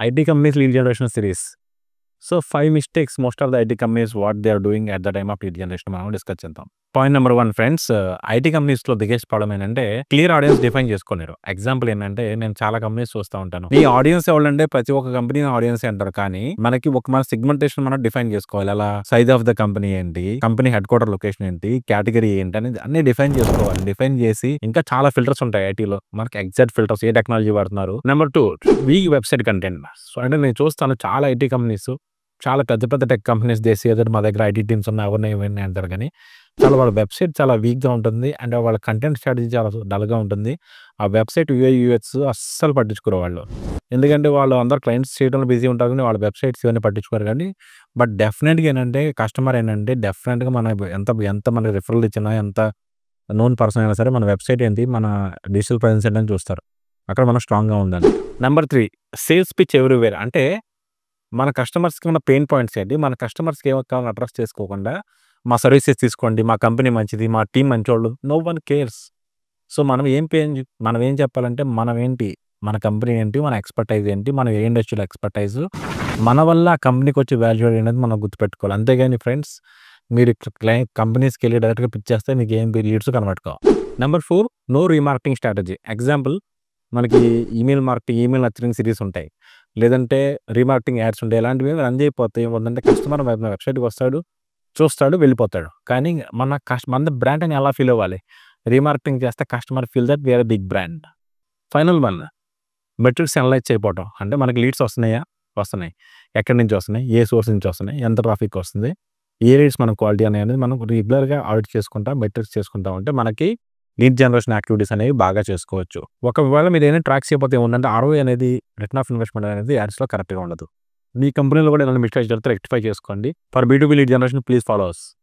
IT companies lead generation series. So 5 mistakes most of the IT companies what they are doing at the time of lead generation మనం discuss చేద్దాం. Point number 1 friends, IT కంపెనీస్‌లో biggest problem ఏంటంటే clear audience define చేసుకోలేరు. Example ఏంటంటే నేను చాలా companies చూస్తా ఉంటాను. నీ ఆడియన్స్ ఎవరంటే ప్రతి ఒక్క కంపెనీ ఆడియన్సే అంటారు. కానీ మనకి మన సెగ్మెంటేషన్ మనం డిఫైన్ చేసుకోవాలి. ఎలా సైజ్ ఆఫ్ ద కంపెనీ ఏంటి, కంపెనీ హెడ్ క్వార్టర్ లొకేషన్ ఏంటి, కేటగిరీ ఏంటి అనేది అన్ని డిఫైన్ చేసుకోవాలి. డిఫైన్ చేసి ఇంకా చాలా ఫిల్టర్స్ ఉంటాయి ఐటీలో. మనకి ఎగ్జాక్ట్ ఫిల్టర్స్ ఏ టెక్నాలజీ వాడుతున్నారు. Number 2 week website content. So అంటే నేను చూస్తాను చాలా ఐటీ కంపెనీస్, చాలా పెద్ద పెద్ద టెక్ కంపెనీస్ దేశీయ మా దగ్గర ఐటీ టీమ్స్ ఉన్నాయి అవన్నీ ఇవన్నీ అంటారు. కానీ చాలా వాళ్ళ వెబ్‌సైట్ చాలా వీక్‌గా ఉంటుంది. అండ్ వాళ్ళ కంటెంట్ స్ట్రాటజీ చాలా డల్‌గా ఉంటుంది. ఆ వెబ్‌సైట్ యూఐ యూఎక్స్ అస్సలు పట్టించుకోరు వాళ్ళు. ఎందుకంటే వాళ్ళు అందరూ క్లయింట్స్ చేయడంలో బిజీ ఉంటారు కానీ వాళ్ళ వెబ్‌సైట్స్ ఇవన్నీ పట్టించుకోరు. కానీ బట్ డెఫినెట్‌గా ఏంటంటే కస్టమర్ ఏంటంటే డెఫినెట్‌గా మన ఎంత మనకి రిఫరల్ ఇచ్చినా, ఎంత నోన్ పర్సన్ అయినా సరే మన వెబ్‌సైట్ ఏంటి, మన డిజిటల్ ప్రెజెన్స్ ఏంటని చూస్తారు. అక్కడ మనం స్ట్రాంగ్‌గా ఉండాలి. Number 3 sales pitch everywhere. అంటే మన కస్టమర్స్‌కి ఉన్న పెయిన్ పాయింట్స్ ఏంటి, మన కస్టమర్స్‌కి ఏమి కావాలో అడ్రెస్ చేసుకోకుండా మా సర్వీసెస్ తీసుకోండి, మా కంపెనీ మంచిది, మా టీమ్ మంచోళ్ళు, నో వన్ కేర్స్. సో మనం ఏం చెప్పాలంటే మనం ఏంటి, మన కంపెనీ ఏంటి, మన ఎక్స్‌పర్టైజ్ ఏంటి, మనం ఏ ఇండస్ట్రీలో ఎక్స్‌పర్టైజ్, మన వల్ల ఆ కంపెనీకి వచ్చే వాల్యూ అనేది మనం గుర్తుపెట్టుకోవాలి. అంతేగాని ఫ్రెండ్స్ మీరు కంపెనీస్‌కెళ్ళి డైరెక్ట్‌గా పిచ్ చేస్తే మీకు ఏం లీడ్స్ కనబట్టుకోవు. Number 4 no remarketing strategy. Example మనకి ఈమెయిల్ నర్చరింగ్ సిరీస్ ఉంటాయి. లేదంటే రీమార్కెటింగ్ యాడ్స్ ఉంటాయి. ఇలాంటివి రన్ చేయకపోతే ఏమవుతుందంటే కస్టమర్ వెబ్‌సైట్‌కి వస్తాడు, చూస్తాడు, వెళ్ళిపోతాడు. కానీ మన బ్రాండ్ అని ఎలా ఫీల్ అవ్వాలి? రీమార్కెటింగ్ చేస్తే customer feel that we are a big brand. Final one metrics analyse చేయకపోవటం. అంటే మనకి లీడ్స్ వస్తున్నాయా? వస్తున్నాయి. ఎక్కడి నుంచి వస్తున్నాయి? ఏ సోర్స్ నుంచి వస్తున్నాయి? ఎంత ట్రాఫిక్ వస్తుంది? ఏ లీడ్స్ మన క్వాలిటీ అనేది మనం రెగ్యులర్‌గా ఆడిట్ చేసుకుంటా, మెట్రిక్స్ చేసుకుంటా ఉంటే మనకి లీడ్ జనరేషన్ యాక్టివిటీస్ అనేవి బాగా చేసుకోవచ్చు. ఒకవేళ మీరు ఏదైనా ట్రాక్ చేయకపోతే ఏముందంటే ఆర్ఓఐ అనేది, రిటర్న్ ఆఫ్ ఇన్వెస్ట్‌మెంట్ అనేది యాడ్స్‌లో కరెక్ట్‌గా ఉండదు. మీ కంపెనీలో కూడా ఏదైనా మిస్టేక్స్ జరిగితే రెక్టిఫై చేసుకోండి. ఫర్ బీ2బీ lead generation please follow us.